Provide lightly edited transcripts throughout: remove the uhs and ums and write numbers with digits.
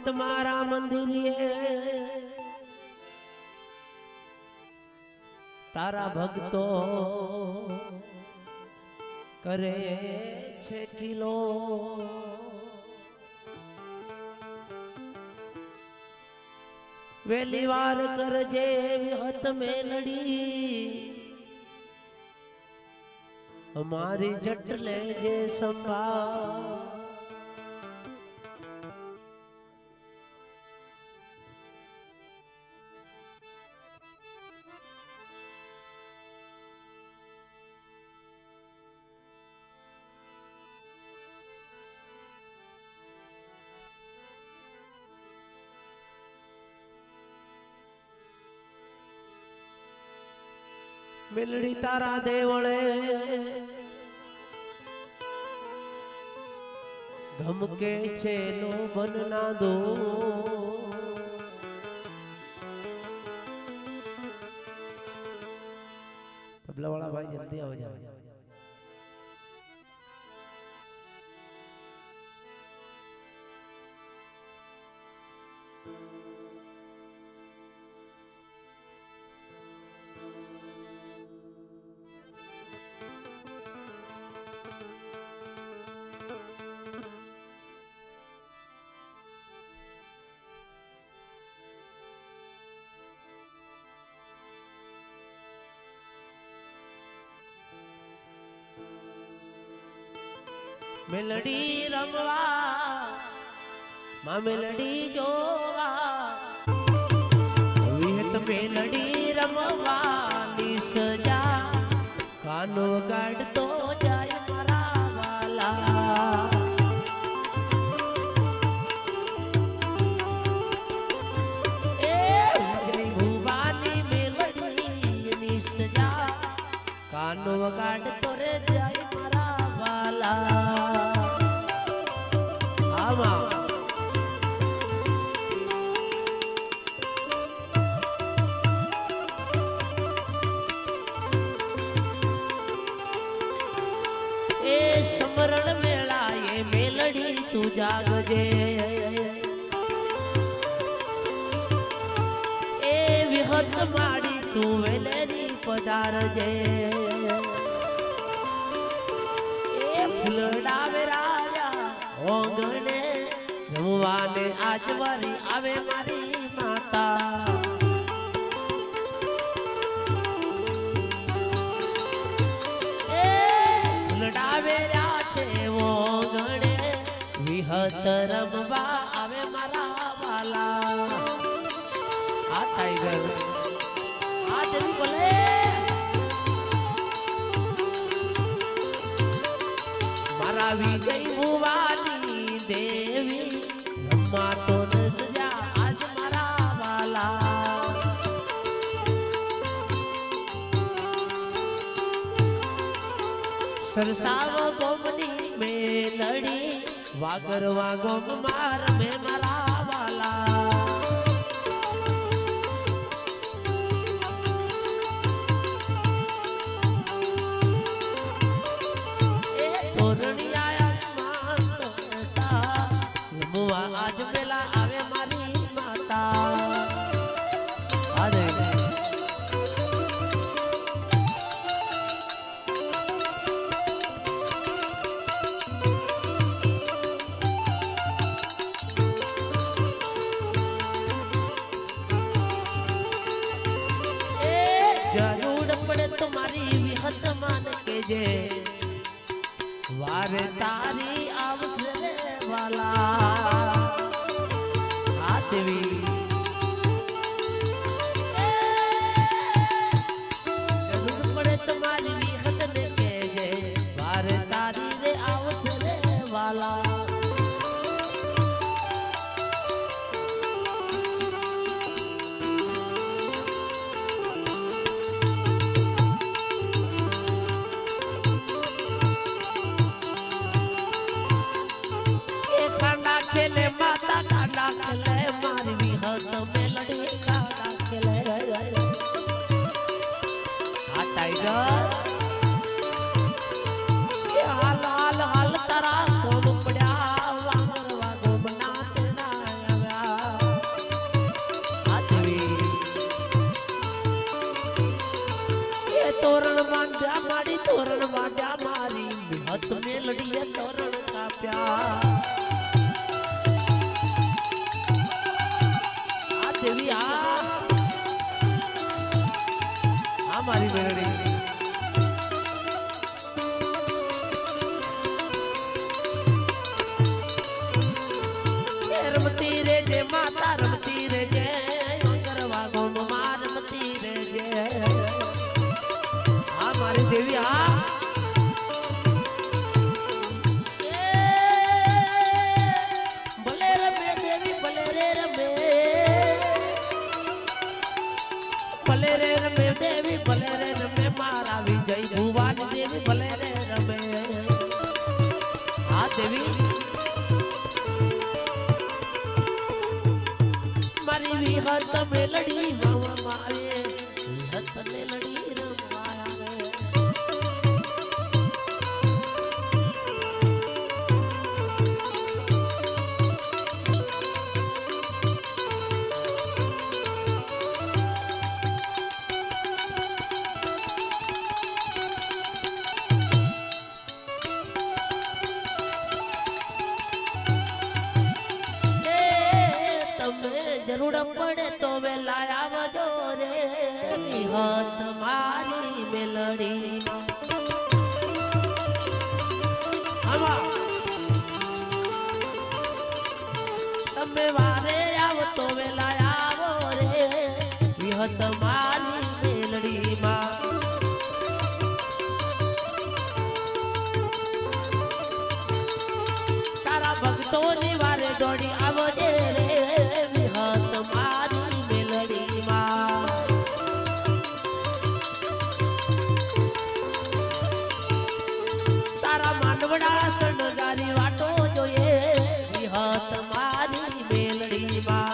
તમારા મંદિરે તારા ભક્તો કરે છે કિલો વેલી વાર કરજે વિહત મેલડી અમારી જટ લેજે સંભાળ મેલડી તારા દેવળે ધમકે છે નો બનના દો તબલા વાળા ભાઈ જલ્દી આવો જાઓ મેલડી રમવા માં મેલડી જોવા વિહત મેલડી રમવાની સજા કાનો ગાડતો જાય મારા વાલા એ ભુવાની મેલડીની સજા કાનો ગાડતો રે જાય મારા વાલા સમરણ મેળાએ મેલડી તું જાગજે એ વિહત માડી તું વેલેરી પધારજે એ ફૂલડાવે રાજા ઓંગણે રમવાને આજવારી આવે મારી માતા વિહત રમવા આવે મારા વાલા આ ટાઈગર આ દેવી બોલે મારા વિજય ભુવાની દેવી રમવા તો નજજા આજ મારા વાલા સરસાવ બોમની મેલડી વાગરવા ગોમ માર મે મારા વાલા એ તોરણી આયા માતા મુવા આજ પેલા આવે મારી માતા આદે જે વારે તારી આવશે વાલા આ દેવી જરૂર પડે તમારી વિહત ને કેજે વારે તારી રે આવશે વાલા खेले माता कांडा खेले मारी विहत मेलडी कांडा खेले आ टाइगर ये हाल हाल हाल तारा कोम पड़ा वांगर वागो बनाते ना आव्या तोरण बांध्या मारी तोरण बांध्या मारी हाथ में लड़िए तोरण का प्यार आ देवी आ हमारी मेलड़ी रमती रे जे माता रमती रे जे गरवा गो मार रमती रे जे हमारी देवी आ भले रमे देवी भले रे रमे भले रे रमे देवी भले रे रमे मारा विजय भुवानी देवी भले रे रमे हाँ देवी मारी विहत मेलड़ी मावा मारे विहत मेलड़ी रमाया जरूर पड़े तो वे लाया वजो रे विहत मारी मेलड़ी तमे वारे आव तो वे लाया वो रे विहत मारी मेलड़ी मां तारा भक्तों ने वारे दौड़ी आवजे रे मारी मेलड़ी मां तारा मांडवड़ा सणगारी वाटो जोए विहत मारी मेलड़ी मां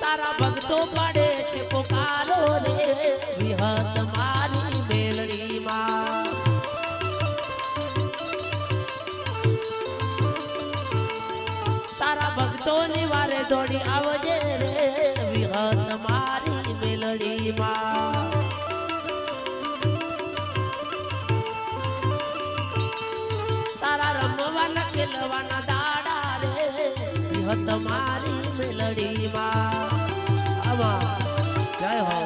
तारा भक्तो पड़े छे पुकारो रे विहत मारी मेलड़ी मां तारा भक्तों ने वारे दौड़ी आवजे रे विहत मारी मेलड़ी मां तारा रमवाना खेलवाना दाड़ा रे विहत मारी मेलड़ी मां आवा जय हो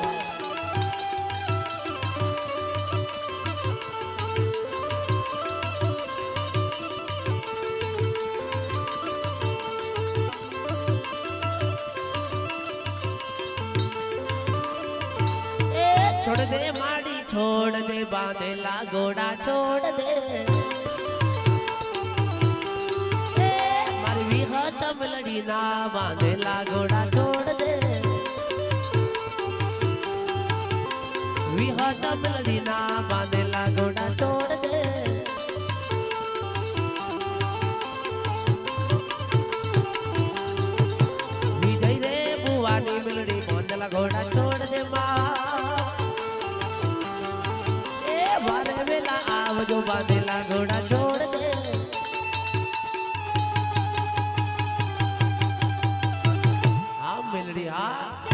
छोड़ दे माड़ी छोड़ दे बांधेला घोड़ा छोड़ दे मारी विहत मेलड़ी ना बांधेला घोड़ा छोड़ दे विहत मेलड़ी ना बांधेला घोड़ा छोड़ दे विजय रे बुवानी मेलड़ी बांधेला घोड़ा छोड़ दे मां जो बांधेला घोड़ा छोड़ दे हाँ मेलड़ी हाँ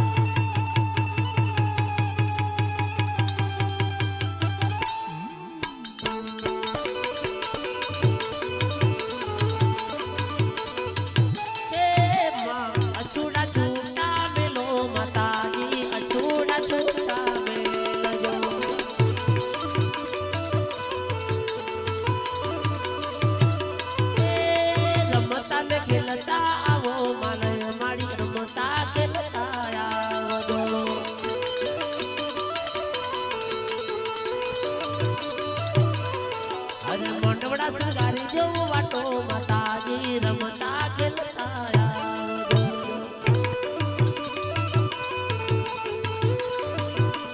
अछूड़ा छूटा मेलो माताजी अछूड़ा छूटा खेलता आवो मालय माड़ी रमता खेलता आवो अरे मंडवड़ा सरगारी जो वाटो माताजी रमता खेलता आवो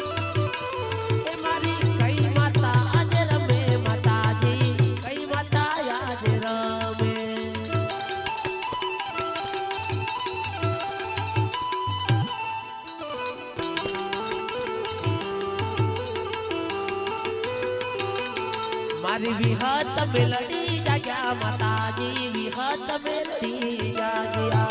ए मारी कई माता आज रमे माताजी कई माता आज रमे मारी विहत मेलड़ी जाग्या माताजी विहत मेलड़ी जाग्या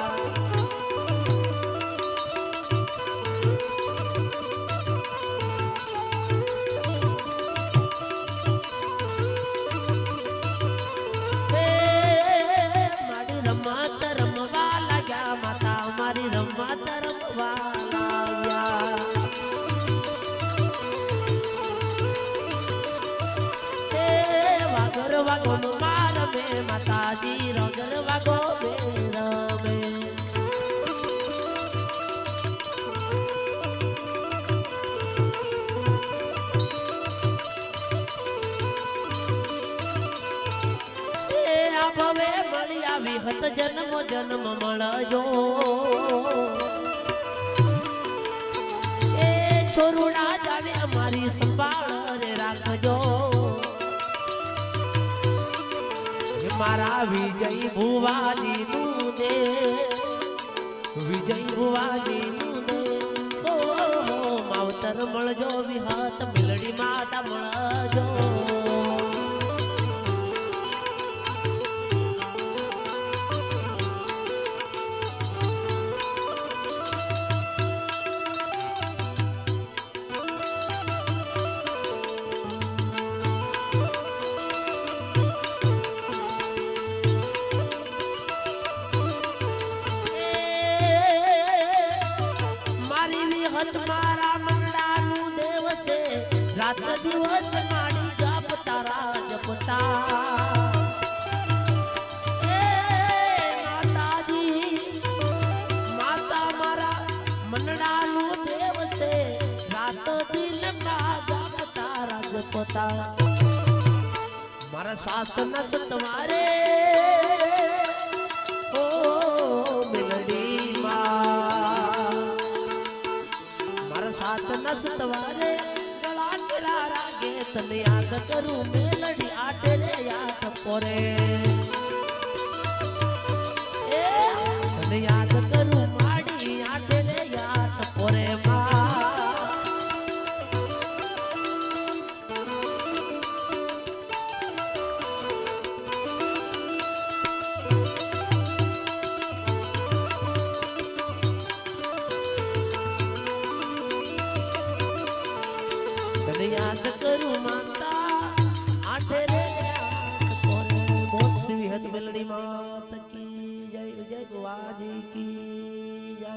ભવે મળી આવી હત જન્મ જન્મ મળજો એ છોરુડા જાણે અમારી સંભાળ રે રાખજો મારા વિજય ભુવાજી નું દે વિજય ભુવાજી નું દે ઓ માવતર મળજો વિહત મિલડી માતા મળજો મારા મંડાનું દેવ છે રાત દિવસ માડી જપ તારા જપતા એ માતાજી માતા મારા મંડાનું દેવ છે રાત દિન માં જપ તારા જપતા મારા સાત નસ તમારે ઓ મિલડી સાત નસ તમારે ગળા કેરા રાગે તને યાદ કરું મેલડી આટે રે યાદ પોરે એ તને યાદ કરું માડી આટે રે યાદ પોરે યાદ કરું માતા આઠે રે બોલ શ્રી હત મેલડી માત કી જય જય ભુવાજી કી જય